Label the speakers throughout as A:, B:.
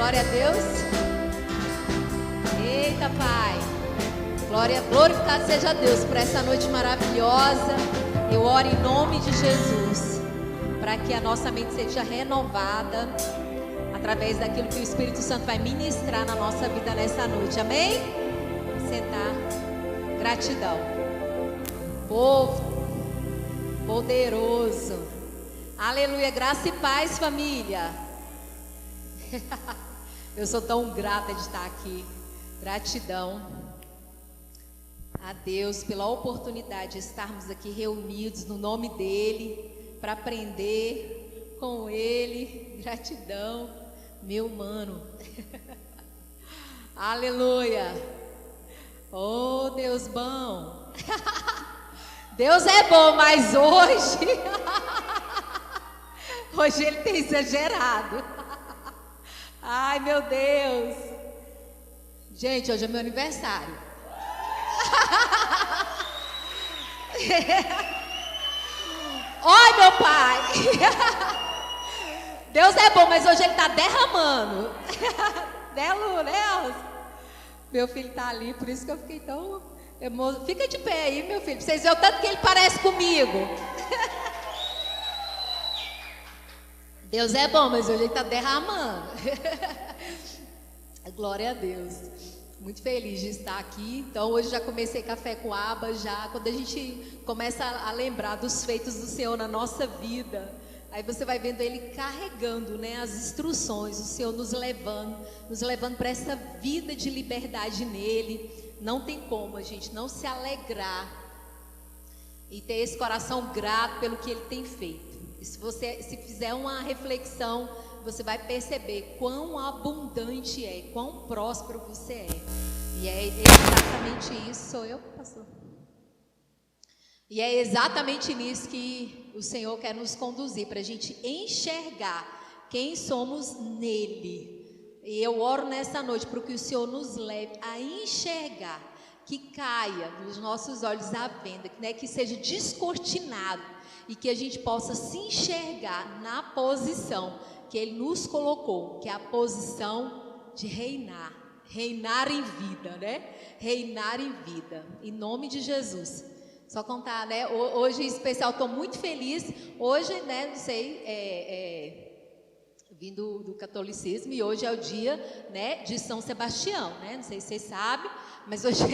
A: Glória a Deus. Eita, Pai. Glorificado seja Deus por essa noite maravilhosa. Eu oro em nome de Jesus, para que a nossa mente seja renovada através daquilo que o Espírito Santo vai ministrar na nossa vida nessa noite. Amém? Vamos sentar. Gratidão. Povo poderoso. Aleluia. Graça e paz, família. Eu sou tão grata de estar aqui. Gratidão a Deus pela oportunidade de estarmos aqui reunidos no nome dEle, para aprender com Ele. Gratidão, meu mano. Aleluia. Oh, Deus bom. Deus é bom, mas hoje Ele tem exagerado. Ai, meu Deus. Gente, hoje é meu aniversário. Oi, meu pai. Deus é bom, mas hoje Ele está derramando. Deus. Meu filho está ali, por isso que eu fiquei tão emocionada. Fica de pé aí, meu filho, pra vocês verem o tanto que ele parece comigo. Deus é bom, mas hoje Ele está derramando. Glória a Deus. Muito feliz de estar aqui. Então hoje já comecei café com aba. Já quando a gente começa a lembrar dos feitos do Senhor na nossa vida, aí você vai vendo Ele carregando, né, as instruções, o Senhor nos levando para essa vida de liberdade nele. Não tem como a gente não se alegrar e ter esse coração grato pelo que Ele tem feito. E se fizer uma reflexão, você vai perceber quão abundante é, quão próspero você é. E é exatamente isso. Sou eu, pastor? E é exatamente nisso que o Senhor quer nos conduzir, para a gente enxergar quem somos nele. E eu oro nessa noite para que o Senhor nos leve a enxergar, que caia nos nossos olhos a venda, né, que seja descortinado e que a gente possa se enxergar na posição que Ele nos colocou, que é a posição de reinar em vida, né? Reinar em vida, em nome de Jesus. Só contar, né? Hoje em especial, estou muito feliz. Hoje, né? Não sei, vim do catolicismo e hoje é o dia, né, de São Sebastião, né? Não sei se vocês sabem, mas hoje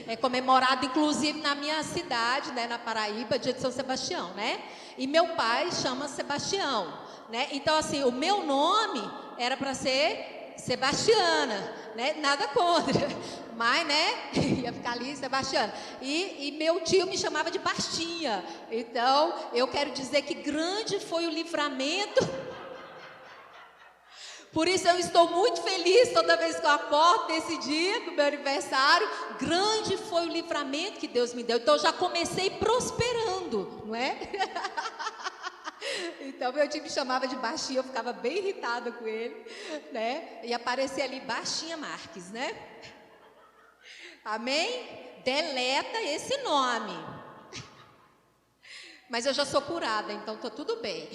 A: é comemorado, inclusive na minha cidade, né, na Paraíba, dia de São Sebastião, né? E meu pai chama Sebastião, né? Então, assim, o meu nome era para ser Sebastiana, né? Nada contra, mas, né, ia ficar ali Sebastiana. E meu tio me chamava de Bastinha. Então, eu quero dizer que grande foi o livramento. Por isso eu estou muito feliz toda vez que eu acordo nesse dia do meu aniversário. Grande foi o livramento que Deus me deu. Então eu já comecei prosperando, não é? Então meu tio me chamava de Baixinha, eu ficava bem irritada com ele, né? E aparecia ali Baixinha Marques, né? Amém? Deleta esse nome. Mas eu já sou curada, então estou tudo bem.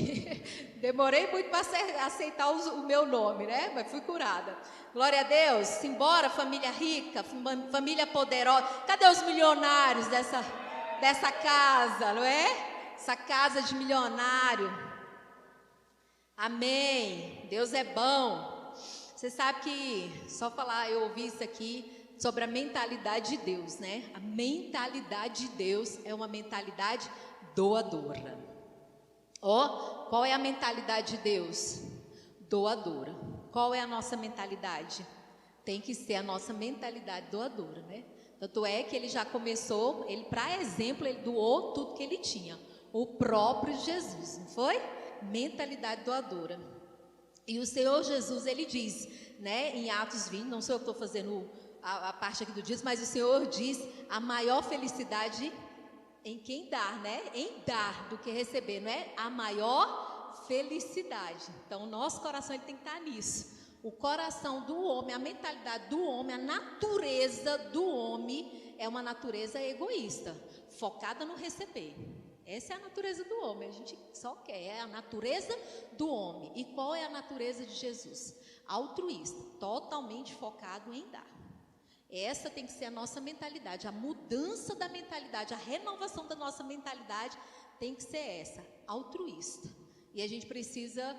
A: Demorei muito para aceitar o meu nome, né? Mas fui curada. Glória a Deus. Simbora, família rica, família poderosa. Cadê os milionários dessa casa, não é? Essa casa de milionário. Amém. Deus é bom. Você sabe que, só falar, eu ouvi isso aqui sobre a mentalidade de Deus, né? A mentalidade de Deus é uma mentalidade doadora. Qual é a mentalidade de Deus? Doadora. Qual é a nossa mentalidade? Tem que ser a nossa mentalidade doadora, né? Tanto é que Ele já começou, para exemplo, Ele doou tudo que Ele tinha. O próprio Jesus, não foi? Mentalidade doadora. E o Senhor Jesus, Ele diz, né, em Atos 20, não sou eu que estou fazendo a parte aqui do diz, mas o Senhor diz a maior felicidade em quem dá, né? Em dar do que receber, não é? A maior felicidade. Então, o nosso coração ele tem que estar nisso. O coração do homem, a mentalidade do homem, a natureza do homem é uma natureza egoísta, focada no receber. Essa é a natureza do homem, a gente só quer, é a natureza do homem. E qual é a natureza de Jesus? Altruísta, totalmente focado em dar. Essa tem que ser a nossa mentalidade, a mudança da mentalidade, a renovação da nossa mentalidade tem que ser essa, altruísta. E a gente precisa,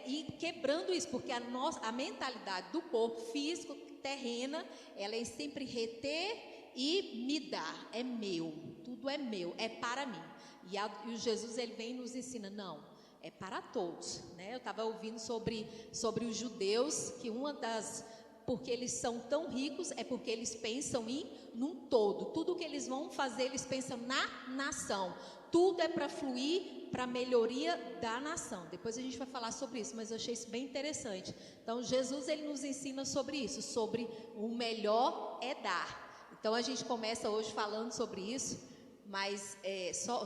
A: ir quebrando isso, porque a mentalidade do corpo físico, terrena, ela é sempre reter e me dar, é meu, tudo é meu, é para mim. E o Jesus, ele vem e nos ensina, não, é para todos, Eu estava ouvindo sobre os judeus, que porque eles são tão ricos, é porque eles pensam num todo. Tudo que eles vão fazer, eles pensam na nação. Tudo é para fluir para a melhoria da nação. Depois a gente vai falar sobre isso, mas eu achei isso bem interessante. Então, Jesus, ele nos ensina sobre isso, sobre o melhor é dar. Então, a gente começa hoje falando sobre isso, mas só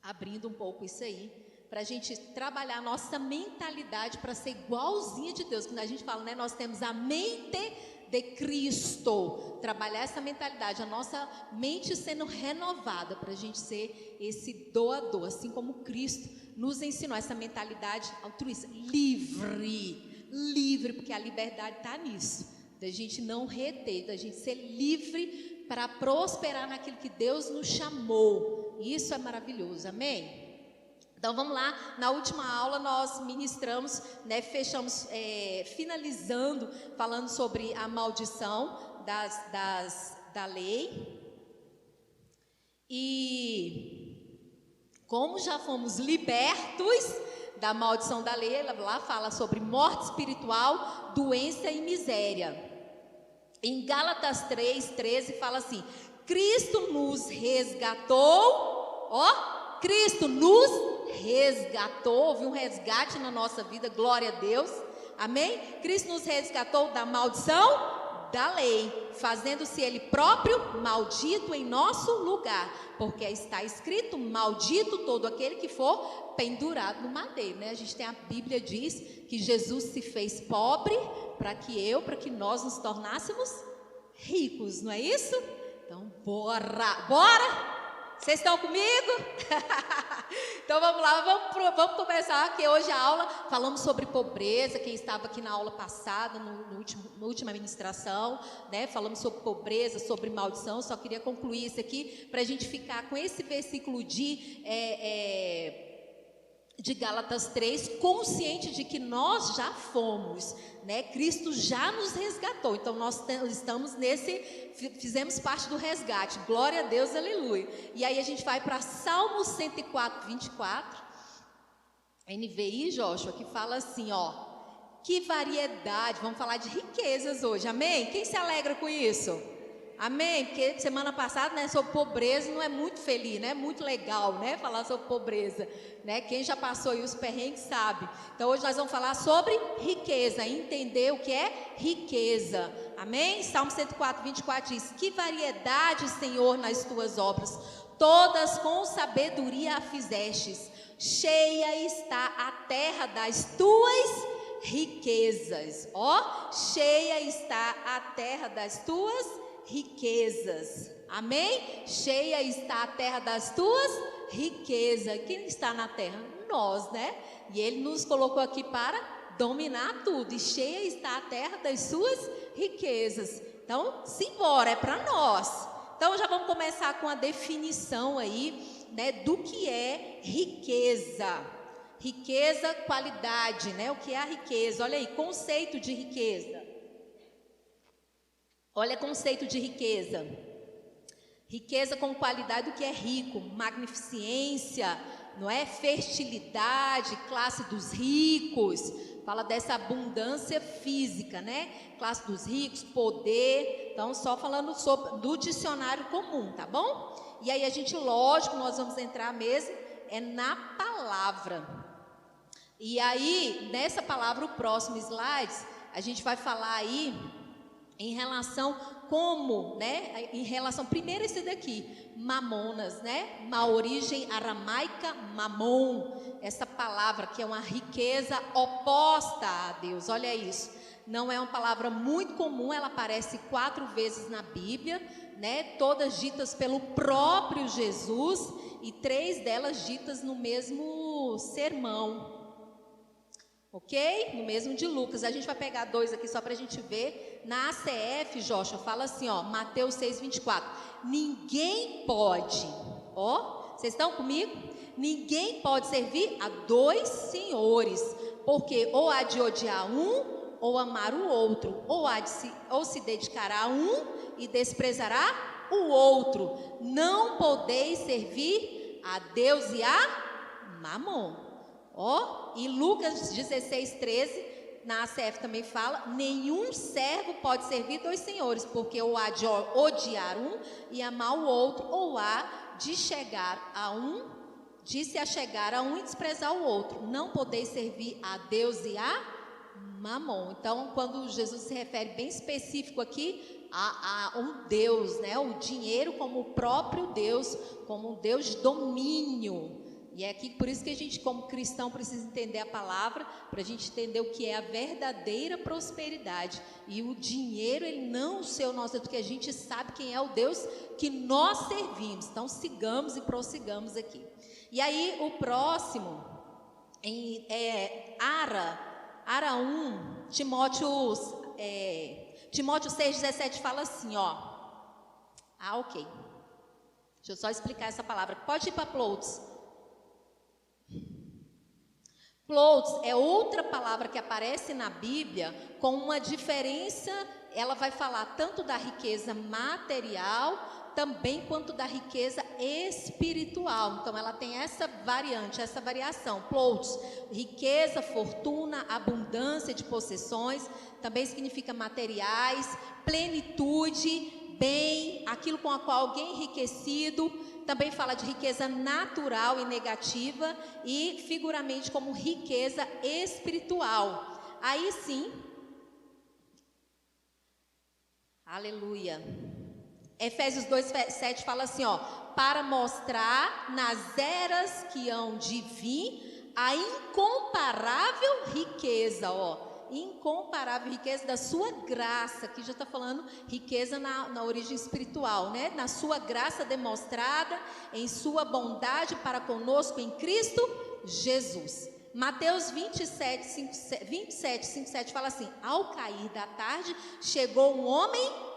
A: abrindo um pouco isso aí, para a gente trabalhar a nossa mentalidade para ser igualzinha de Deus. Quando a gente fala, nós temos a mente de Cristo, trabalhar essa mentalidade, a nossa mente sendo renovada para a gente ser esse doador, assim como Cristo nos ensinou essa mentalidade altruísta, livre, porque a liberdade está nisso, da gente não reter, da gente ser livre para prosperar naquilo que Deus nos chamou. Isso é maravilhoso, amém? Então vamos lá, na última aula nós ministramos, fechamos, finalizando, falando sobre a maldição da lei. E como já fomos libertos da maldição da lei, ela lá fala sobre morte espiritual, doença e miséria. Em Gálatas 3:13 fala assim, Cristo nos resgatou, Cristo nos resgatou, houve um resgate na nossa vida, glória a Deus, amém? Cristo nos resgatou da maldição da lei, fazendo-se Ele próprio maldito em nosso lugar, porque está escrito, maldito todo aquele que for pendurado no madeiro, A gente tem a Bíblia diz que Jesus se fez pobre para que nós nos tornássemos ricos, não é isso? Então bora! Vocês estão comigo? Então vamos lá, vamos começar aqui hoje a aula. Falamos sobre pobreza, quem estava aqui na aula passada, na última ministração, Falamos sobre pobreza, sobre maldição. Só queria concluir isso aqui para a gente ficar com esse versículo de Gálatas 3, consciente de que nós já fomos, Cristo já nos resgatou, então nós estamos fizemos parte do resgate, glória a Deus, aleluia. E aí a gente vai para Salmo 104, 24, NVI, Joshua, que fala assim, que variedade, vamos falar de riquezas hoje, amém? Quem se alegra com isso? Amém? Porque semana passada, sobre pobreza não é muito feliz, muito legal, falar sobre pobreza, Quem já passou aí os perrengues sabe. Então hoje nós vamos falar sobre riqueza, entender o que é riqueza, amém? Salmo 104, 24 diz, que variedade, Senhor, nas tuas obras, todas com sabedoria a fizestes, cheia está a terra das tuas riquezas, cheia está a terra das tuas riquezas, amém? Cheia está a terra das tuas riquezas. Quem está na terra? Nós, E Ele nos colocou aqui para dominar tudo, e cheia está a terra das suas riquezas. Então, simbora, é para nós. Então, já vamos começar com a definição aí, do que é riqueza. Riqueza, qualidade, O que é a riqueza? Olha aí, conceito de riqueza. Olha conceito de riqueza. Riqueza com qualidade do que é rico, magnificência, fertilidade, classe dos ricos. Fala dessa abundância física, Classe dos ricos, poder. Então, só falando do dicionário comum, tá bom? E aí a gente, lógico, nós vamos entrar mesmo, na palavra. E aí, nessa palavra, o próximo slide, a gente vai falar aí em relação como, em relação, primeiro esse daqui, mamonas, Uma origem aramaica, mamon, essa palavra que é uma riqueza oposta a Deus, olha isso, não é uma palavra muito comum, ela aparece 4 vezes na Bíblia, né, todas ditas pelo próprio Jesus e 3 delas ditas no mesmo sermão, ok? No mesmo de Lucas. A gente vai pegar 2 aqui só para a gente ver. Na ACF, Joshua, fala assim, ó, Mateus 6:24, ninguém pode, ó, vocês estão comigo? Ninguém pode servir a 2 senhores, porque ou há de odiar um ou amar o outro, ou se dedicará a um e desprezará o outro. Não podeis servir a Deus e a Mamon. Ó, e Lucas 16:13, na ACF também fala, nenhum servo pode servir 2 senhores, porque ou há de odiar um e amar o outro, ou há de chegar a um, de se achegar a um e desprezar o outro. Não podeis servir a Deus e a Mamon. Então, quando Jesus se refere bem específico aqui a um Deus, né? O dinheiro como o próprio Deus, como um Deus de domínio. E é aqui por isso que a gente, como cristão, precisa entender a palavra, para a gente entender o que é a verdadeira prosperidade. E o dinheiro, ele não ser o nosso Deus, porque a gente sabe quem é o Deus que nós servimos. Então, sigamos e prossigamos aqui. E aí, o próximo Ara 1, Timóteo 6,17 fala assim, ó. Ok. Deixa eu só explicar essa palavra. Pode ir para Ploutos. Ploutos é outra palavra que aparece na Bíblia com uma diferença. Ela vai falar tanto da riqueza material também quanto da riqueza espiritual. Então ela tem essa variante, essa variação. Ploutos, riqueza, fortuna, abundância de possessões, também significa materiais, plenitude, bem, aquilo com a qual alguém é enriquecido. Também fala de riqueza natural e negativa e figuramente como riqueza espiritual. Aí sim, aleluia. Efésios 2:7 fala assim, ó, para mostrar nas eras que hão de vir a incomparável riqueza, ó, incomparável riqueza da sua graça, que já está falando riqueza na origem espiritual, né? Na sua graça demonstrada, em sua bondade para conosco em Cristo Jesus. Mateus 27:5-7 fala assim, ao cair da tarde, chegou um homem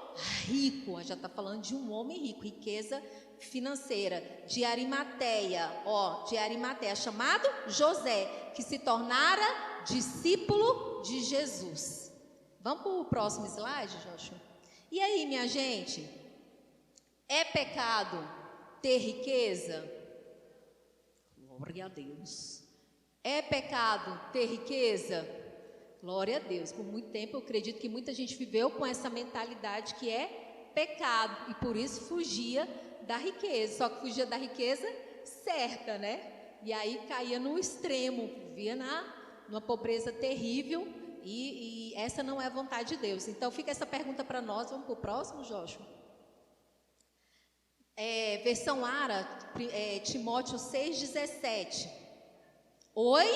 A: rico, já está falando de um homem rico, riqueza financeira, de Arimateia, chamado José, que se tornara discípulo de Jesus. Vamos para o próximo slide, Joshua? E aí, minha gente, é pecado ter riqueza? Glória a Deus. É pecado ter riqueza? Glória a Deus. Por muito tempo eu acredito que muita gente viveu com essa mentalidade que é pecado e por isso fugia da riqueza, só que fugia da riqueza certa, né? E aí caía no extremo, vivia numa pobreza terrível e essa não é a vontade de Deus. Então fica essa pergunta para nós. Vamos para o próximo, Joshua? Versão Ara, Timóteo 6,17. Oi?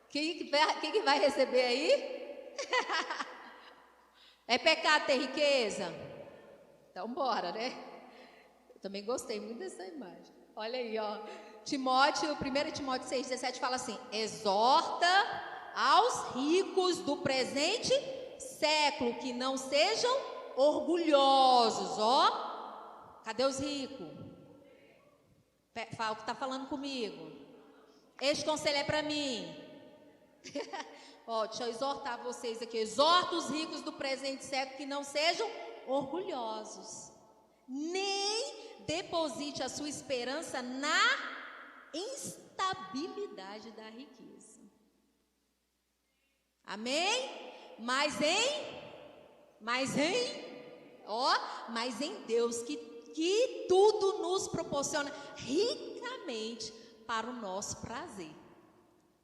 A: Quem que vai receber aí? É pecado ter riqueza? Então bora, né? Eu também gostei muito dessa imagem. Olha aí, ó. 1 Timóteo 6,17 fala assim, exorta aos ricos do presente século que não sejam orgulhosos, ó. Cadê os ricos? Fala o que está falando comigo. Este conselho é para mim. Ó, deixa eu exortar vocês aqui. Exorta os ricos do presente século que não sejam orgulhosos, nem deposite a sua esperança na instabilidade da riqueza. Amém? Mas em Deus que tudo nos proporciona ricamente para o nosso prazer.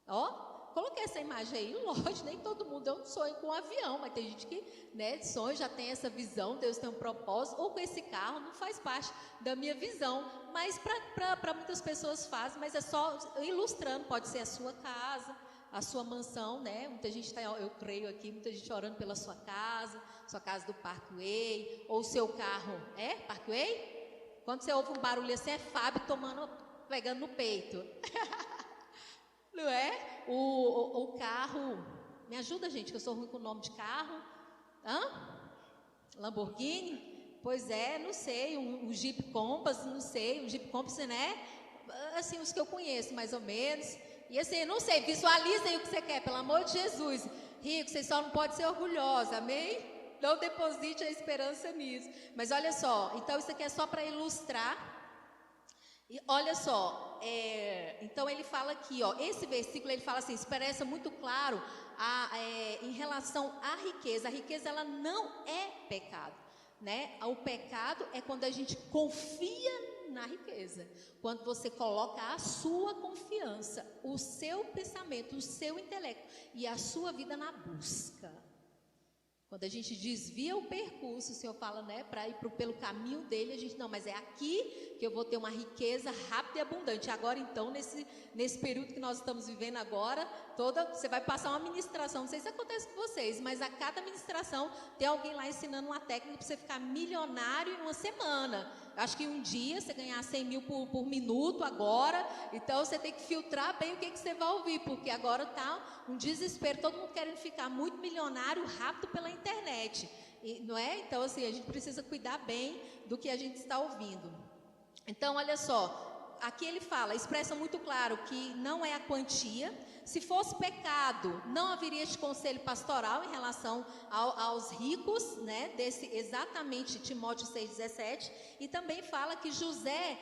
A: Ó, coloquei essa imagem aí, lógico, nem todo mundo, eu não sonho com um avião, mas tem gente que, né, sonha, já tem essa visão, Deus tem um propósito, ou com esse carro, não faz parte da minha visão, mas para muitas pessoas faz, mas é só ilustrando, pode ser a sua casa, a sua mansão, né? Muita gente está, eu creio aqui, muita gente orando pela sua casa do Parkway, ou o seu carro, Parkway? Quando você ouve um barulho assim, é Fábio pegando no peito. Não é? O carro, me ajuda, gente, que eu sou ruim com o nome de carro. Lamborghini? Pois é, não sei, um Jeep Compass, não sei, um Jeep Compass, né? Assim, os que eu conheço, mais ou menos. E assim, não sei, visualizem o que você quer, pelo amor de Jesus. Rico, você só não pode ser orgulhosa, amém? Não deposite a esperança nisso. Mas olha só, então isso aqui é só para ilustrar. E olha só, então ele fala aqui, ó, esse versículo ele fala assim, expressa muito claro em relação à riqueza. A riqueza ela não é pecado, né? O pecado é quando a gente confia na riqueza, quando você coloca a sua confiança, o seu pensamento, o seu intelecto e a sua vida na busca. Quando a gente desvia o percurso, o Senhor fala, né, para ir pelo caminho dele, a gente, não, mas é aqui que eu vou ter uma riqueza rápida e abundante. Agora então, nesse período que nós estamos vivendo agora, você vai passar uma ministração, não sei se acontece com vocês, mas a cada ministração tem alguém lá ensinando uma técnica para você ficar milionário em uma semana. Acho que um dia você ganhar 100 mil por minuto agora, então você tem que filtrar bem o que você vai ouvir, porque agora está um desespero, todo mundo querendo ficar muito milionário rápido pela internet, não é? Então assim, a gente precisa cuidar bem do que a gente está ouvindo. Então olha só, aqui ele fala, expressa muito claro que não é a quantia. Se fosse pecado, não haveria este conselho pastoral em relação aos ricos, né? Desse exatamente Timóteo 6,17. E também fala que José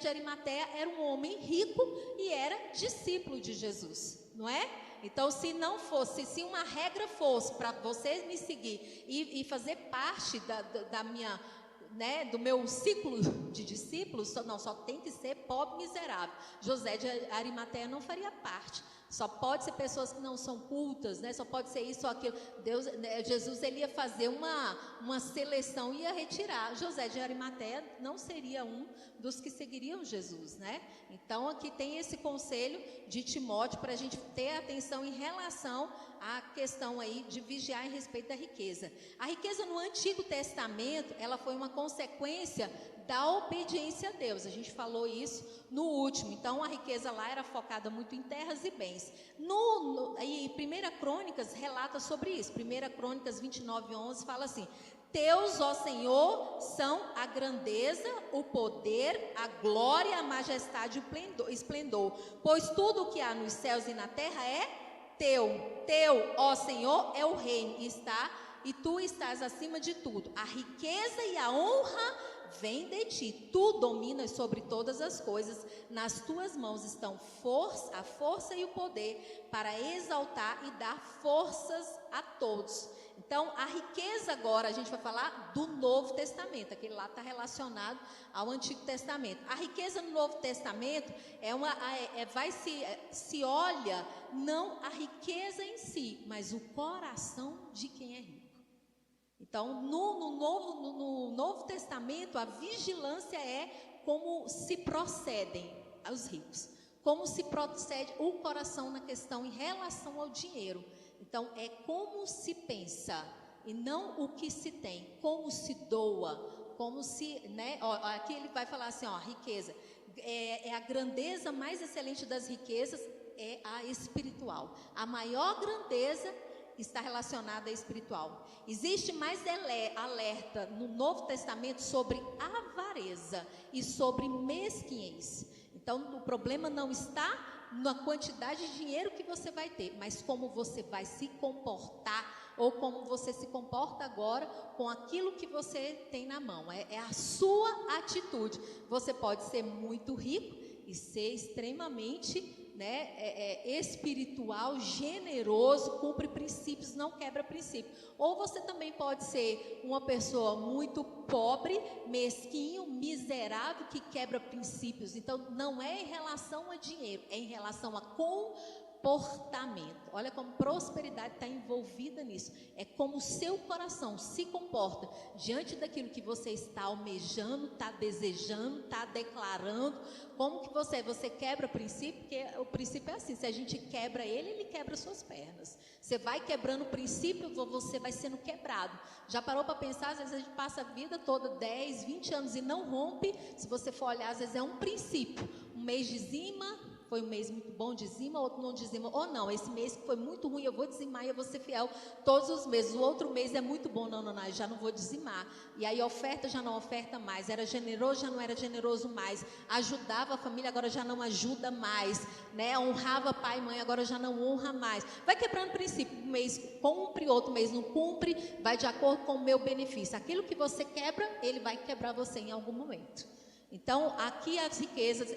A: de Arimateia era um homem rico e era discípulo de Jesus, não é? Então, se uma regra fosse para você me seguir e fazer parte da minha, né, do meu ciclo de discípulos, só tem que ser pobre e miserável. José de Arimateia não faria parte. Só pode ser pessoas que não são cultas, né? Só pode ser isso ou aquilo. Jesus ele ia fazer uma seleção, ia retirar. José de Arimateia não seria um dos que seguiriam Jesus, né? Então aqui tem esse conselho de Timóteo para a gente ter atenção em relação à questão aí de vigiar em respeito da riqueza. A riqueza no Antigo Testamento, ela foi uma consequência da obediência a Deus. A gente falou isso no último. Então a riqueza lá era focada muito em terras e bens. E 1 Crônicas relata sobre isso. 1 Crônicas 29:11 fala assim: Teus, ó Senhor, são a grandeza, o poder, a glória, a majestade e o esplendor, pois tudo o que há nos céus e na terra é teu. Teu, ó Senhor, é o reino, e tu estás acima de tudo. A riqueza e a honra vem de ti. Tu dominas sobre todas as coisas. Nas tuas mãos estão a força e o poder para exaltar e dar forças a todos. Então, a riqueza agora, a gente vai falar do Novo Testamento. Aquele lá está relacionado ao Antigo Testamento. A riqueza no Novo Testamento se olha não a riqueza em si, mas o coração de quem é rico. Então, no Novo Testamento, a vigilância é como se procedem os ricos, como se procede o coração na questão em relação ao dinheiro. Então, é como se pensa e não o que se tem, como se doa, como se, né? Aqui ele vai falar assim, ó, riqueza é a grandeza mais excelente das riquezas, é a espiritual. A maior grandeza está relacionada à espiritual. Existe mais alerta no Novo Testamento sobre avareza e sobre mesquinhez. Então, o problema não está na quantidade de dinheiro que você vai ter, mas como você vai se comportar, ou como você se comporta agora com aquilo que você tem na mão. É a sua atitude. Você pode ser muito rico e ser extremamente, né, espiritual, generoso, cumpre princípios, não quebra princípios. Ou você também pode ser uma pessoa muito pobre, mesquinho, miserável, que quebra princípios. Então, não é em relação a dinheiro, é em relação a comportamento. Olha como prosperidade está envolvida nisso. É como o seu coração se comporta diante daquilo que você está almejando, está desejando, está declarando. Como que você quebra o princípio? Porque o princípio é assim, se a gente quebra ele quebra suas pernas. Você vai quebrando o princípio, você vai sendo quebrado. Já parou para pensar? Às vezes a gente passa a vida toda 10, 20 anos e não rompe. Se você for olhar, às vezes é um princípio. Um mês dizima, foi um mês muito bom, dizima, outro não dizima. Ou não, esse mês que foi muito ruim, eu vou dizimar e eu vou ser fiel todos os meses. O outro mês é muito bom, não, já não vou dizimar. E aí oferta, já não oferta mais. Era generoso, já não era generoso mais. Ajudava a família, agora já não ajuda mais, né? Honrava pai e mãe, agora já não honra mais. Vai quebrando o princípio. Um mês cumpre, outro mês não cumpre, vai de acordo com o meu benefício. Aquilo que você quebra, ele vai quebrar você em algum momento. Então, aqui as riquezas,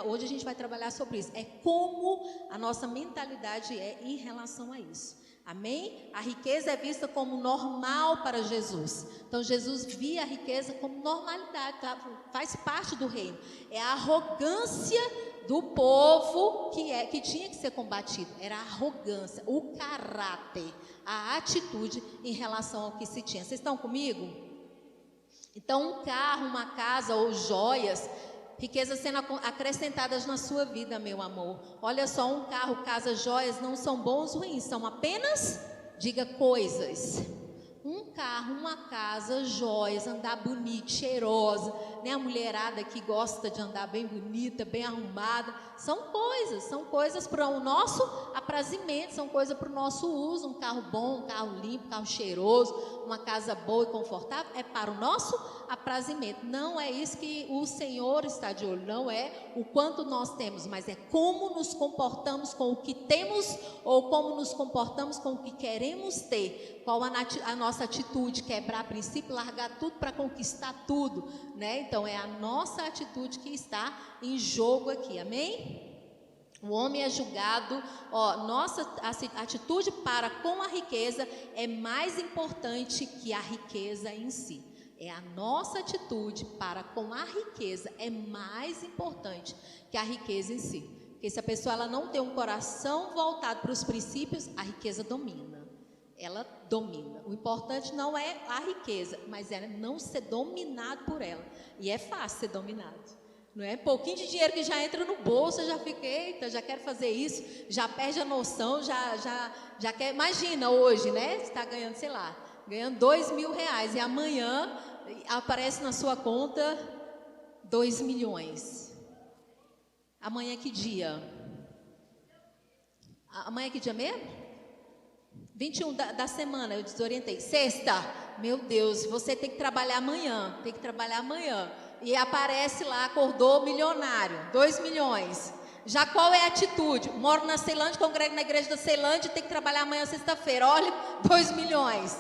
A: hoje a gente vai trabalhar sobre isso. É como a nossa mentalidade é em relação a isso. Amém? A riqueza é vista como normal para Jesus. Então, Jesus via a riqueza como normalidade, tá? Faz parte do reino. É a arrogância do povo que tinha que ser combatido. Era a arrogância, o caráter, a atitude em relação ao que se tinha. Vocês estão comigo? Então, um carro, uma casa ou joias, riquezas sendo acrescentadas na sua vida, meu amor. Olha só, um carro, casa, joias não são bons ou ruins, são apenas, diga, coisas. Um carro, uma casa, joias, andar bonito, cheirosa, né? A mulherada que gosta de andar bem bonita, bem arrumada, são coisas para o nosso aprazimento, são coisas para o nosso uso. Um carro bom, um carro limpo, um carro cheiroso, uma casa boa e confortável, é para o nosso aprazimento. Não é isso que o Senhor está de olho, não é o quanto nós temos, mas é como nos comportamos com o que temos ou como nos comportamos com o que queremos ter. Qual a nossa atitude? Quebrar princípio, largar tudo para conquistar tudo, né? Então é a nossa atitude que está em jogo aqui, amém? O homem é julgado, nossa atitude para com a riqueza é mais importante que a riqueza em si. É a nossa atitude para com a riqueza é mais importante que a riqueza em si. Porque se a pessoa ela não tem um coração voltado para os princípios, a riqueza domina. Ela domina. O importante não é a riqueza, mas é não ser dominado por ela. E é fácil ser dominado. Não é? Pouquinho de dinheiro que já entra no bolso, eu já fiquei, eita, já quero fazer isso, já perde a noção, já quer. Imagina hoje, né? Você está ganhando, sei lá, ganhando R$2.000 e amanhã aparece na sua conta 2 milhões. Amanhã que dia? Amanhã que dia mesmo? 21 da semana, eu desorientei. Sexta, meu Deus, você tem que trabalhar amanhã, E aparece lá, acordou milionário, 2 milhões. Já qual é a atitude? Moro na Ceilândia, congrego na igreja da Ceilândia, tem que trabalhar amanhã, sexta-feira. Olha, 2 milhões.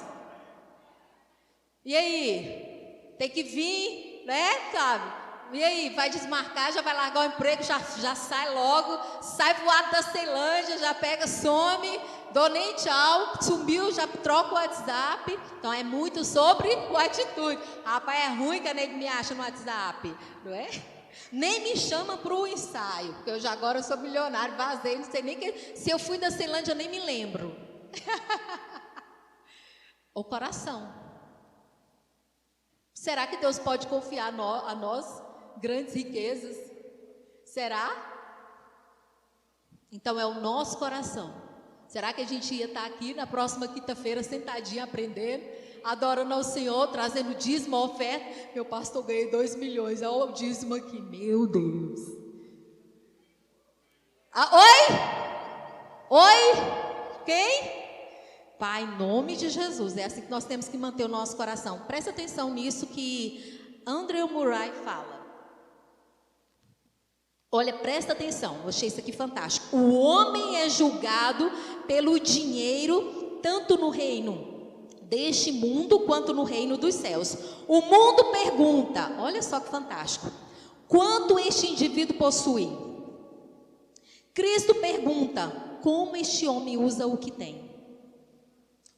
A: E aí? Tem que vir, né, sabe? E aí? Vai desmarcar, já vai largar o emprego, já sai logo, sai voado da Ceilândia, já pega, some, dou nem tchau, sumiu, já troca o WhatsApp. Então é muito sobre a atitude. Rapaz, é ruim que a nego me acha no WhatsApp, não é? Nem me chama para o ensaio, porque eu agora sou milionário, vazei, não sei nem se eu fui da Ceilândia, eu nem me lembro. O coração. Será que Deus pode confiar a nós grandes riquezas? Será? Então é o nosso coração. Será que a gente ia estar aqui na próxima quinta-feira sentadinha aprendendo, adorando ao Senhor, trazendo dízimo, oferta? Meu pastor, ganhei 2 milhões, olha o dízimo aqui, meu Deus. Oi? Quem? Pai, em nome de Jesus, é assim que nós temos que manter o nosso coração. Presta atenção nisso que Andrew Murray fala. Olha, presta atenção, eu achei isso aqui fantástico. O homem é julgado pelo dinheiro, tanto no reino deste mundo, quanto no reino dos céus. O mundo pergunta, olha só que fantástico, quanto este indivíduo possui? Cristo pergunta, como este homem usa o que tem?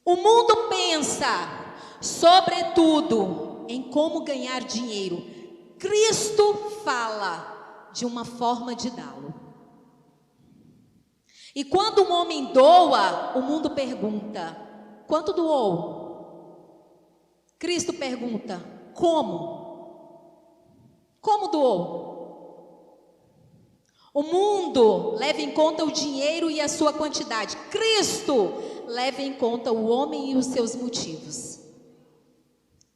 A: O mundo pensa, sobretudo, em como ganhar dinheiro. Cristo fala de uma forma de dá-lo. E quando um homem doa, o mundo pergunta: quanto doou? Cristo pergunta: como? Como doou? O mundo leva em conta o dinheiro e a sua quantidade. Cristo leva em conta o homem e os seus motivos.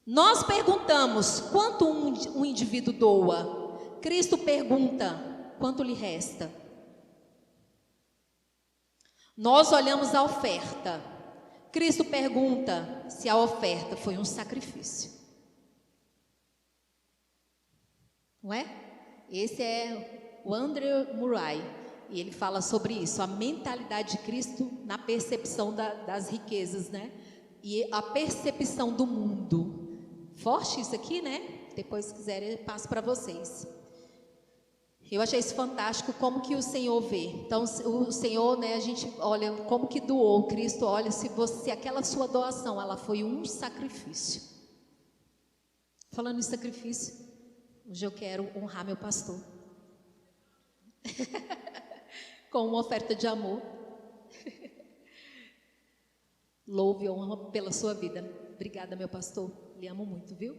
A: Nós perguntamos quanto um indivíduo doa. Cristo pergunta quanto lhe resta. Nós olhamos a oferta. Cristo pergunta se a oferta foi um sacrifício. Não é? Esse é o Andrew Murray. E ele fala sobre isso, a mentalidade de Cristo na percepção das riquezas, né? E a percepção do mundo. Forte isso aqui, né? Depois, se quiserem, eu passo para vocês. Eu achei isso fantástico, como que o Senhor vê. Então, o Senhor, né, a gente olha como que doou. Cristo olha se aquela sua doação, ela foi um sacrifício. Falando em sacrifício, hoje eu quero honrar meu pastor. Com uma oferta de amor. Louve e honra pela sua vida. Obrigada, meu pastor. Lhe amo muito, viu?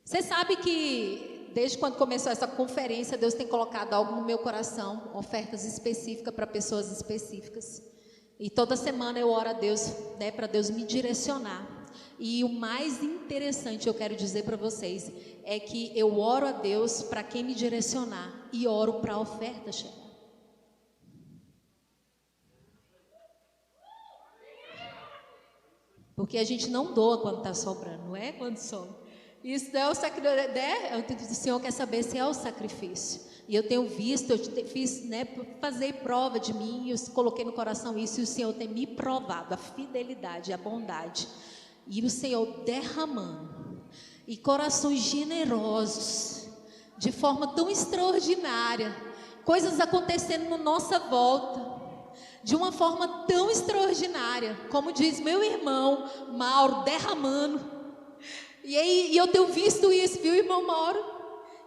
A: Você sabe que desde quando começou essa conferência, Deus tem colocado algo no meu coração, ofertas específicas para pessoas específicas. E toda semana eu oro a Deus, né, para Deus me direcionar. E o mais interessante, eu quero dizer para vocês, é que eu oro a Deus para quem me direcionar e oro para a oferta chegar. Porque a gente não doa quando está sobrando, não é quando sobra. Isso é o sacrifício, né? O Senhor quer saber se é o sacrifício. E eu tenho visto, eu fiz, né, fazer prova de mim, eu coloquei no coração isso, e o Senhor tem me provado a fidelidade, a bondade. E o Senhor derramando, e corações generosos, de forma tão extraordinária, coisas acontecendo na nossa volta, de uma forma tão extraordinária, como diz meu irmão Mauro, derramando. E aí, eu tenho visto isso, viu, irmão Mauro?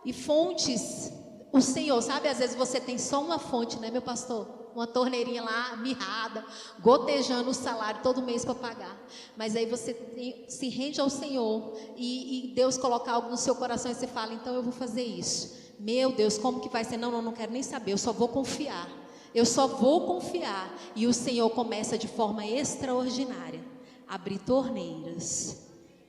A: E fontes, o Senhor, sabe, às vezes você tem só uma fonte, né, meu pastor? Uma torneirinha lá, mirrada, gotejando o salário todo mês para pagar. Mas aí você se rende ao Senhor e Deus coloca algo no seu coração e você fala, então eu vou fazer isso. Meu Deus, como que vai ser? Não quero nem saber, eu só vou confiar. Eu só vou confiar. E o Senhor começa de forma extraordinária a abrir torneiras.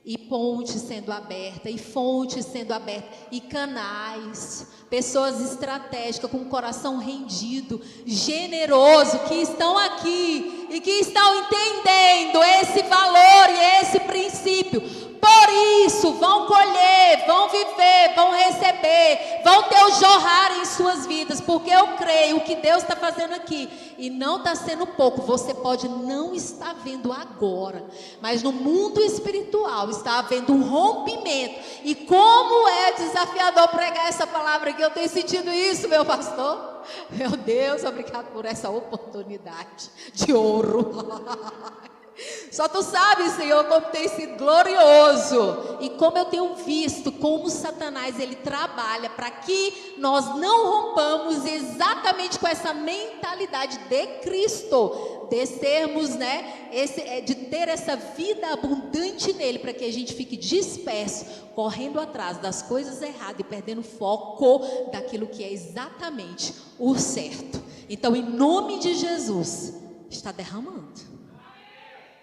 A: E pontes sendo abertas, e fontes sendo abertas, e canais, pessoas estratégicas, com o coração rendido, generoso, que estão aqui, e que estão entendendo esse valor e esse princípio. Por isso, vão colher, vão viver, vão receber, vão ter o jorrar em suas vidas, porque eu creio que Deus está fazendo aqui, e não está sendo pouco. Você pode não estar vendo agora, mas no mundo espiritual está havendo um rompimento. E como é desafiador pregar essa palavra aqui, eu tenho sentido isso, meu pastor. Meu Deus, obrigado por essa oportunidade de ouro. Só tu sabes, Senhor, como tem sido glorioso. E como eu tenho visto como Satanás, ele trabalha para que nós não rompamos exatamente com essa mentalidade de Cristo, de sermos, né, de ter essa vida abundante nele, para que a gente fique disperso, correndo atrás das coisas erradas e perdendo foco daquilo que é exatamente o certo. Então, em nome de Jesus, está derramando.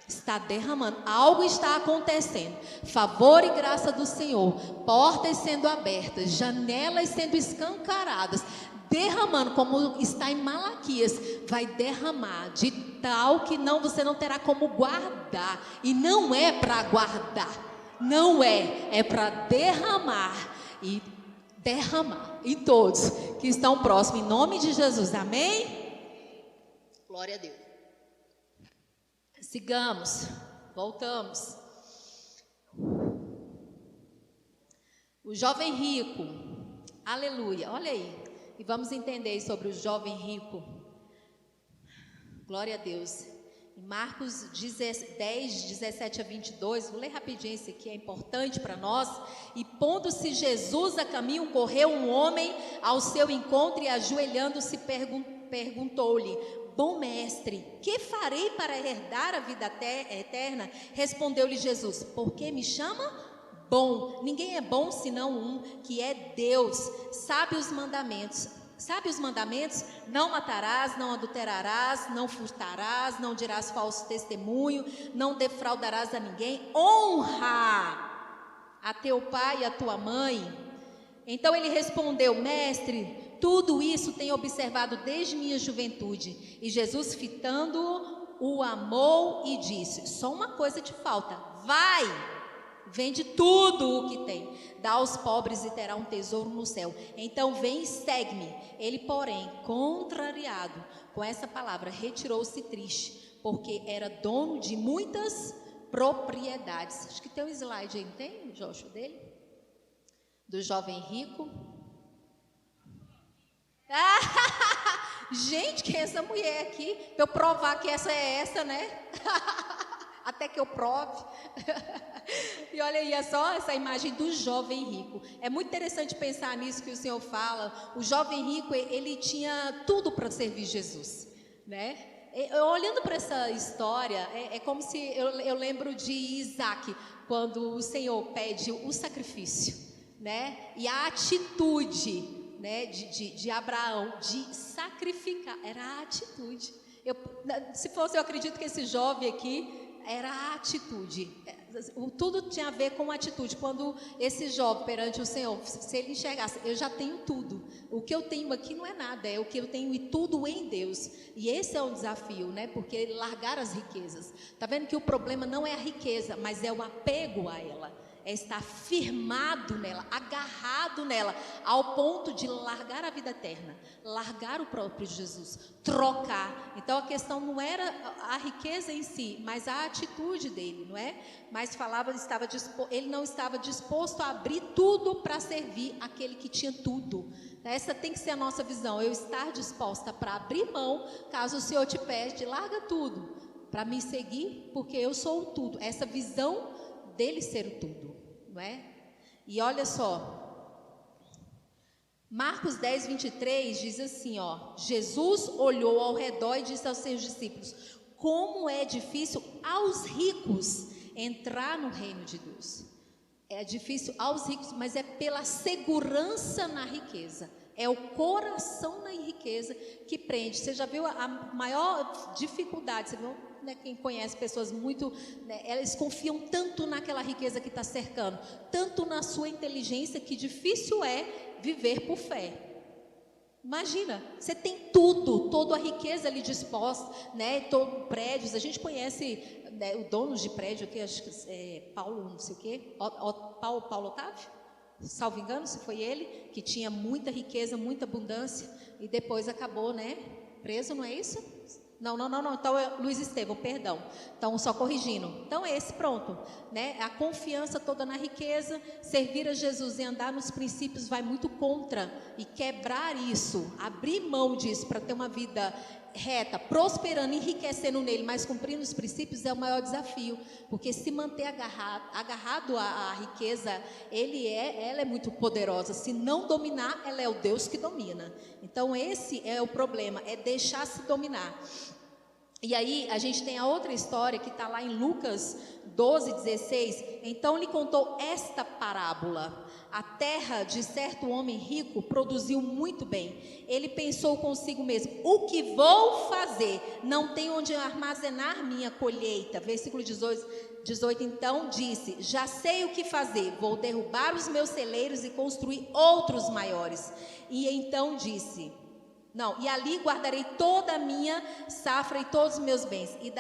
A: Está derramando, algo está acontecendo, favor e graça do Senhor, portas sendo abertas, janelas sendo escancaradas, derramando, como está em Malaquias, vai derramar de tal que você não terá como guardar, e não é para guardar, não é para derramar, e derramar em todos que estão próximos, em nome de Jesus, amém? Glória a Deus. Sigamos, voltamos. O jovem rico, aleluia, olha aí, e vamos entender sobre o jovem rico. Glória a Deus. Em Marcos 10, 17 a 22, vou ler rapidinho, esse aqui é importante para nós. E pondo-se Jesus a caminho, correu um homem ao seu encontro e ajoelhando-se perguntou-lhe: Bom mestre, mestre, que farei para herdar a vida eterna? Respondeu-lhe Jesus, por que me chama bom? Ninguém é bom senão um, que é Deus. Sabe os mandamentos? Não matarás, não adulterarás, não furtarás, não dirás falso testemunho, não defraudarás a ninguém, honra a teu pai e a tua mãe. Então ele respondeu, mestre, tudo isso tenho observado desde minha juventude. E Jesus, fitando-o, o amou e disse, só uma coisa te falta, vai, vende tudo o que tem, dá aos pobres e terá um tesouro no céu. Então vem e segue-me. Ele, porém, contrariado com essa palavra, retirou-se triste, porque era dono de muitas propriedades. Acho que tem um slide aí, não tem, Joshua, dele? Do jovem rico. Gente, quem é essa mulher aqui? Para eu provar que essa é essa, né? Até que eu prove. E olha aí, é só essa imagem do jovem rico. É muito interessante pensar nisso que o Senhor fala. O jovem rico, ele tinha tudo para servir Jesus, né? Olhando para essa história, é como se eu lembro de Isaac, quando o Senhor pede o sacrifício, né? E a atitude, né, de Abraão de sacrificar, era a atitude. Se fosse, eu acredito que esse jovem aqui era a atitude. Tudo tinha a ver com a atitude. Quando esse jovem perante o Senhor, se ele enxergasse, eu já tenho tudo, o que eu tenho aqui não é nada, é o que eu tenho e tudo em Deus. E esse é um desafio, né? Porque largar as riquezas, tá vendo que o problema não é a riqueza, mas é o apego a ela, é estar firmado nela, agarrado nela, ao ponto de largar a vida eterna, largar o próprio Jesus, trocar. Então a questão não era a riqueza em si, mas a atitude dele, não é? Mas ele não estava disposto a abrir tudo para servir aquele que tinha tudo. Essa tem que ser a nossa visão, eu estar disposta para abrir mão, caso o Senhor te pede, larga tudo, para me seguir, porque eu sou o tudo. Essa visão dele ser o tudo, não é? E olha só, Marcos 10, 23 diz assim, ó, Jesus olhou ao redor e disse aos seus discípulos, como é difícil aos ricos entrar no reino de Deus. É difícil aos ricos, mas é pela segurança na riqueza, é o coração na riqueza que prende. Você já viu a maior dificuldade, você viu? Né, quem conhece pessoas muito, né, elas confiam tanto naquela riqueza que está cercando, tanto na sua inteligência, que difícil é viver por fé. Imagina, você tem tudo, toda a riqueza ali disposta, né, todo prédios. A gente conhece, né, o dono de prédio aqui, acho que é Paulo, não sei o quê, Paulo Otávio, salvo engano, se foi ele, que tinha muita riqueza, muita abundância, e depois acabou, né, preso, não é isso? Não, então é Luiz Estevão, perdão. Então, só corrigindo. Então, esse, pronto, né? A confiança toda na riqueza, servir a Jesus e andar nos princípios vai muito contra. E quebrar isso, abrir mão disso para ter uma vida reta, prosperando, enriquecendo nele, mas cumprindo os princípios é o maior desafio. Porque se manter agarrado à riqueza, ela é muito poderosa. Se não dominar, ela é o Deus que domina. Então, esse é o problema, é deixar se dominar. E aí a gente tem a outra história que está lá em Lucas 12:16. Então lhe contou esta parábola: a terra de certo homem rico produziu muito bem. Ele pensou consigo mesmo: o que vou fazer? Não tenho onde armazenar minha colheita. Versículo 18, então disse: já sei o que fazer, vou derrubar os meus celeiros e construir outros maiores. E então disse: e ali guardarei toda a minha safra e todos os meus bens, e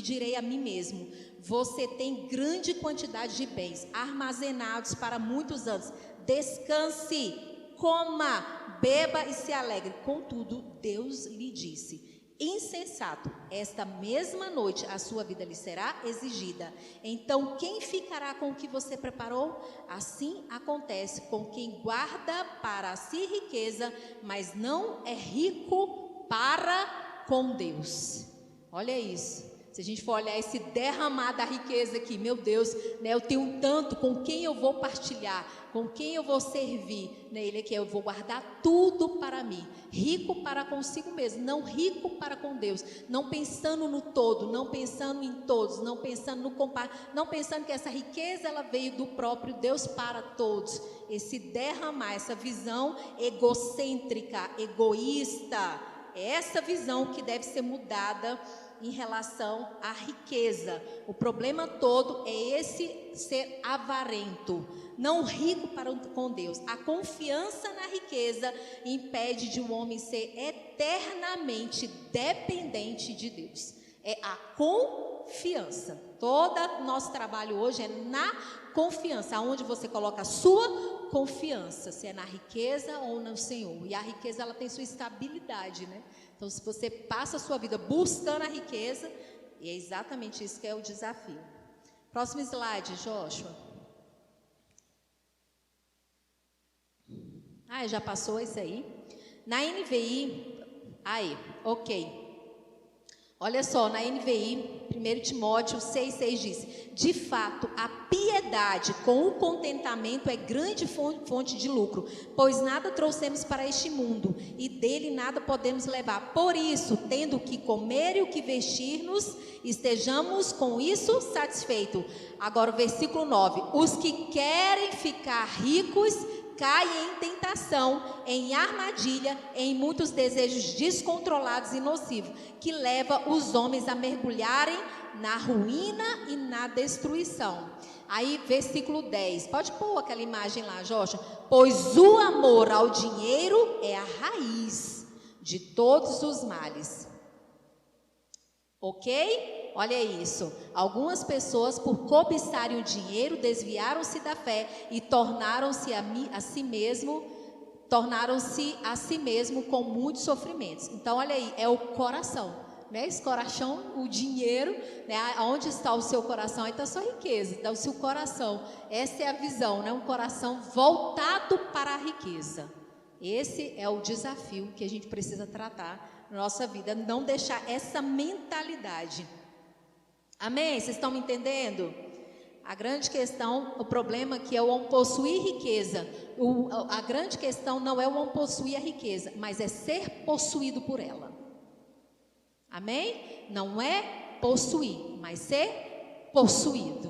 A: direi a mim mesmo: você tem grande quantidade de bens armazenados para muitos anos, descanse, coma, beba e se alegre. Contudo, Deus lhe disse: insensato, esta mesma noite a sua vida lhe será exigida. Então quem ficará com o que você preparou? Assim acontece com quem guarda para si riqueza, mas não é rico para com Deus. Olha isso. Se a gente for olhar esse derramar da riqueza aqui, meu Deus, né, eu tenho tanto, com quem eu vou partilhar, com quem eu vou servir, né, ele aqui, eu vou guardar tudo para mim, rico para consigo mesmo, não rico para com Deus, não pensando no todo, não pensando em todos, não pensando no não pensando que essa riqueza ela veio do próprio Deus para todos. Esse derramar, essa visão egocêntrica, egoísta, é essa visão que deve ser mudada em relação à riqueza. O problema todo é esse ser avarento, não rico para com Deus. A confiança na riqueza impede de um homem ser eternamente dependente de Deus. É a confiança. Todo nosso trabalho hoje é na confiança, aonde você coloca a sua confiança, se é na riqueza ou no Senhor. E a riqueza ela tem sua estabilidade, né? Então, se você passa a sua vida buscando a riqueza, é exatamente isso que é o desafio. Próximo slide, Joshua. Já passou isso aí. Na NVI, ok. Olha só, na NVI, 1 Timóteo 6,6 diz: de fato, a piedade com o contentamento é grande fonte de lucro, pois nada trouxemos para este mundo, e dele nada podemos levar. Por isso, tendo o que comer e o que vestir-nos, estejamos com isso satisfeitos. Agora o versículo 9: os que querem ficar ricos caem em tentação, em armadilha, em muitos desejos descontrolados e nocivos, que leva os homens a mergulharem na ruína e na destruição. Aí, versículo 10, pode pôr aquela imagem lá, Jorge. Pois o amor ao dinheiro é a raiz de todos os males. Ok? Olha isso, algumas pessoas por cobiçarem o dinheiro desviaram-se da fé e tornaram-se a si mesmo com muitos sofrimentos. Então olha aí, é o coração, né? Esse coração, o dinheiro, né? Onde está o seu coração? Aí está a sua riqueza, então o seu coração, essa é a visão, né? Um coração voltado para a riqueza. Esse é o desafio que a gente precisa tratar na nossa vida, não deixar essa mentalidade. Amém? Vocês estão me entendendo? A grande questão, o problema aqui é o homem possuir riqueza. A grande questão não é o homem possuir a riqueza, mas é ser possuído por ela. Amém? Não é possuir, mas ser possuído.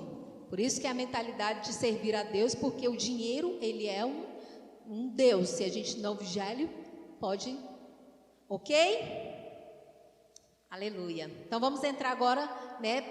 A: Por isso que é a mentalidade de servir a Deus, porque o dinheiro, ele é um Deus. Se a gente não vigiar, ele pode... Ok? Aleluia. Então vamos entrar agora, né,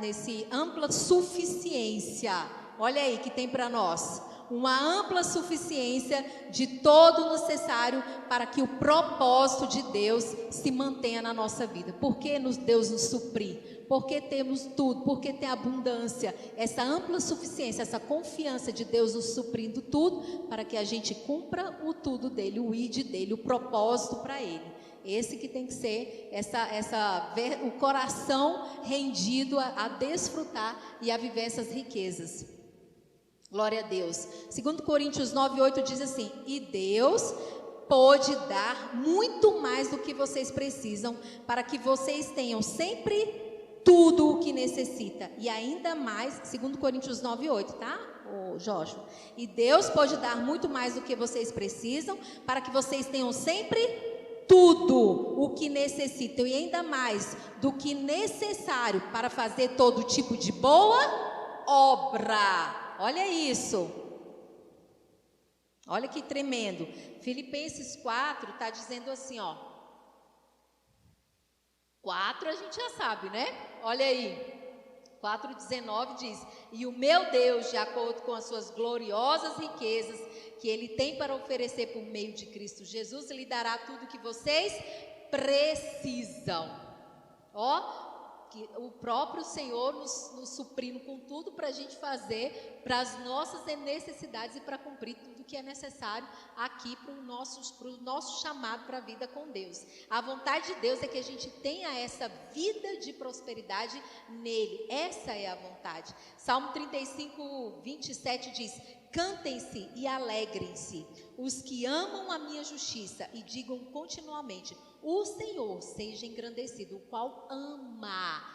A: nesse ampla suficiência. Olha aí que tem para nós uma ampla suficiência de todo o necessário para que o propósito de Deus se mantenha na nossa vida. Por que Deus nos suprir? Porque temos tudo, porque tem abundância, essa ampla suficiência, essa confiança de Deus nos suprindo tudo, para que a gente cumpra o tudo dele, o id dele, o propósito para ele. Esse que tem que ser o coração rendido a desfrutar e a viver essas riquezas. Glória a Deus. 2 Coríntios 9:8 diz assim: e Deus pode dar muito mais do que vocês precisam, para que vocês tenham sempre tudo o que necessita, e ainda mais, 2 Coríntios 9:8, tá, Joshua? E Deus pode dar muito mais do que vocês precisam, para que vocês tenham sempre tudo o que necessitam, e ainda mais do que necessário para fazer todo tipo de boa obra. Olha isso. Olha que tremendo. Filipenses 4 está dizendo assim, ó. 4 a gente já sabe, né? Olha aí. 4:19 diz: e o meu Deus, de acordo com as suas gloriosas riquezas que Ele tem para oferecer por meio de Cristo Jesus, lhe dará tudo o que vocês precisam. Que o próprio Senhor nos suprindo com tudo para a gente fazer, para as nossas necessidades e para cumprir tudo que é necessário aqui para o nosso chamado para a vida com Deus. A vontade de Deus é que a gente tenha essa vida de prosperidade nele. Essa é a vontade. Salmo 35:27 diz: cantem-se e alegrem-se os que amam a minha justiça, e digam continuamente: o Senhor seja engrandecido, o qual ama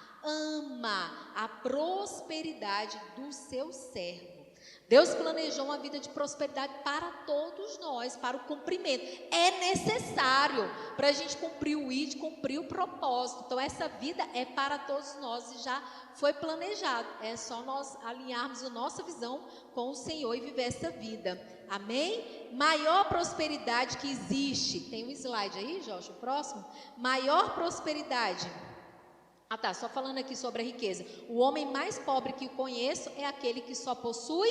A: a prosperidade do seu servo. Deus planejou uma vida de prosperidade para todos nós, para o cumprimento. É necessário para a gente cumprir o ID, cumprir o propósito. Então essa vida é para todos nós e já foi planejado. É só nós alinharmos a nossa visão com o Senhor e viver essa vida. Amém? Maior prosperidade que existe. Tem um slide aí, Jorge, o próximo. Maior prosperidade. Tá, só falando aqui sobre a riqueza. O homem mais pobre que eu conheço é aquele que só possui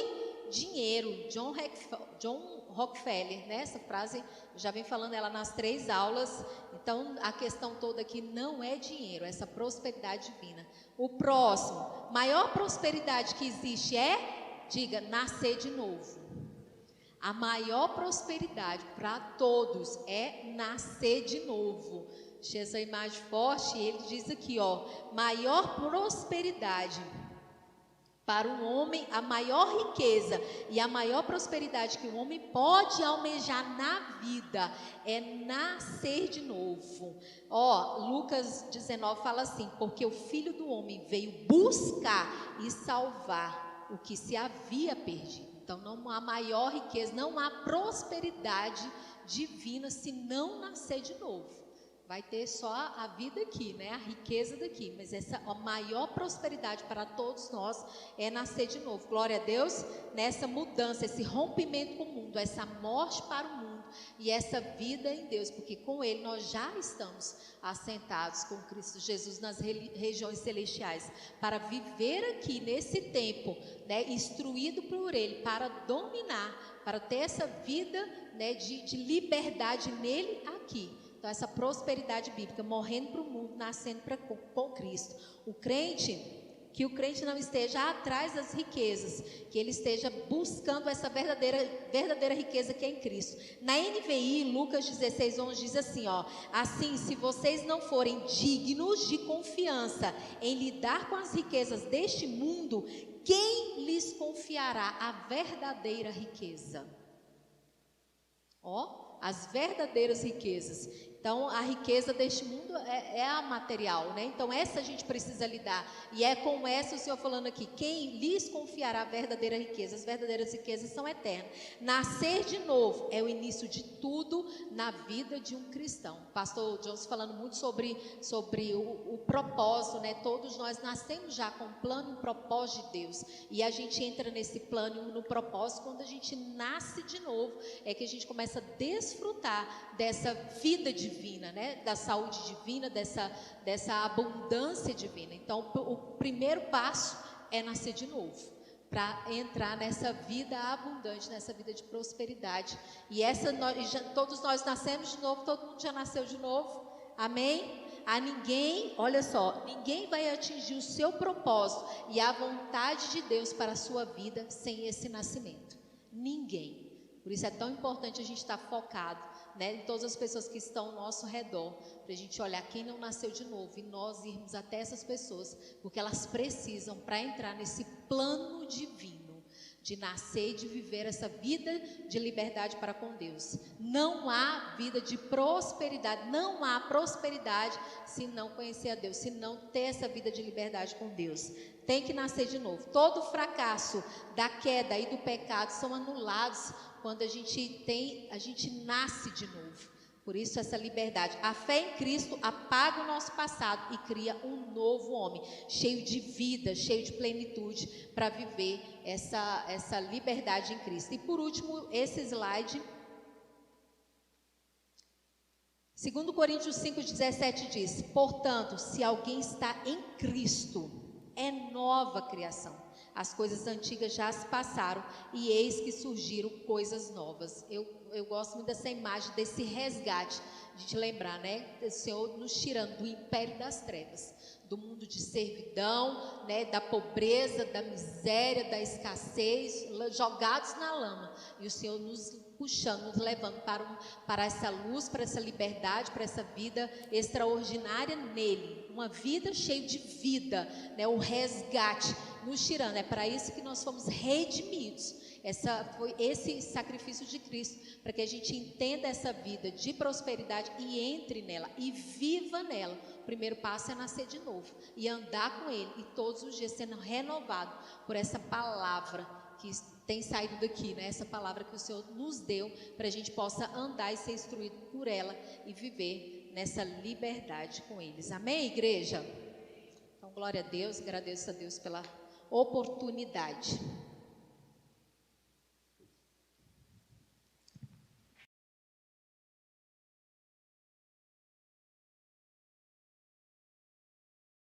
A: dinheiro. John Rockefeller, né? Essa frase já vem falando ela nas 3 aulas. Então a questão toda aqui não é dinheiro, essa prosperidade divina. O próximo, maior prosperidade que existe é, diga, nascer de novo. A maior prosperidade para todos é nascer de novo. Deixa essa imagem forte, ele diz aqui, ó, maior prosperidade para um homem, a maior riqueza e a maior prosperidade que um homem pode almejar na vida é nascer de novo. Ó, Lucas 19 fala assim, porque o Filho do Homem veio buscar e salvar o que se havia perdido. Então não há maior riqueza, não há prosperidade divina se não nascer de novo. Vai ter só a vida aqui, né? A riqueza daqui, mas a maior prosperidade para todos nós é nascer de novo. Glória a Deus, nessa mudança, esse rompimento com o mundo, essa morte para o mundo e essa vida em Deus, porque com Ele nós já estamos assentados com Cristo Jesus nas regiões celestiais, para viver aqui nesse tempo, né? Instruído por Ele, para dominar, para ter essa vida, né? de liberdade nele aqui. Então essa prosperidade bíblica, morrendo para o mundo, nascendo com Cristo. Que o crente não esteja atrás das riquezas, que ele esteja buscando essa verdadeira riqueza que é em Cristo. Na NVI, Lucas 16:11 diz assim, ó, assim, se vocês não forem dignos de confiança em lidar com as riquezas deste mundo, quem lhes confiará a verdadeira riqueza? Ó, as verdadeiras riquezas. Então, a riqueza deste mundo é a material, né? Então, essa a gente precisa lidar. E é com essa o Senhor falando aqui. Quem lhes confiará a verdadeira riqueza? As verdadeiras riquezas são eternas. Nascer de novo é o início de tudo na vida de um cristão. Pastor Jones falando muito sobre o propósito, né? Todos nós nascemos já com um plano e um propósito de Deus. E a gente entra nesse plano e no propósito quando a gente nasce de novo. É que a gente começa a desfrutar dessa vida divina, né? Da saúde divina, dessa abundância divina. Então, o primeiro passo é nascer de novo, para entrar nessa vida abundante, nessa vida de prosperidade. E todos nós nascemos de novo, todo mundo já nasceu de novo. Amém? A ninguém, olha só, ninguém vai atingir o seu propósito e a vontade de Deus para a sua vida sem esse nascimento. Ninguém. Por isso é tão importante a gente estar focado, né, em todas as pessoas que estão ao nosso redor, para a gente olhar quem não nasceu de novo e nós irmos até essas pessoas, porque elas precisam, para entrar nesse plano divino, de nascer e de viver essa vida de liberdade para com Deus. Não há vida de prosperidade, não há prosperidade se não conhecer a Deus, se não ter essa vida de liberdade com Deus. Tem que nascer de novo. Todo fracasso da queda e do pecado são anulados quando a gente nasce de novo. Por isso essa liberdade. A fé em Cristo apaga o nosso passado e cria um novo homem, cheio de vida, cheio de plenitude, para viver essa liberdade em Cristo. E por último, esse slide, 2 Coríntios 5,17 diz, portanto, se alguém está em Cristo, é nova criação. As coisas antigas já se passaram e eis que surgiram coisas novas. Eu gosto muito dessa imagem, desse resgate, de te lembrar, né? O Senhor nos tirando do império das trevas, do mundo de servidão, né? Da pobreza, da miséria, da escassez, jogados na lama. E o Senhor nos puxando, nos levando para essa luz, para essa liberdade, para essa vida extraordinária nele. Uma vida cheia de vida, né? O resgate nos tirando. É para isso que nós fomos redimidos. Foi esse sacrifício de Cristo, para que a gente entenda essa vida de prosperidade e entre nela e viva nela. O primeiro passo é nascer de novo e andar com Ele, e todos os dias sendo renovado por essa palavra que tem saído daqui, né? Essa palavra que o Senhor nos deu, para a gente possa andar e ser instruído por ela e viver nessa liberdade com eles. Amém, igreja? Então, glória a Deus, agradeço a Deus pela oportunidade.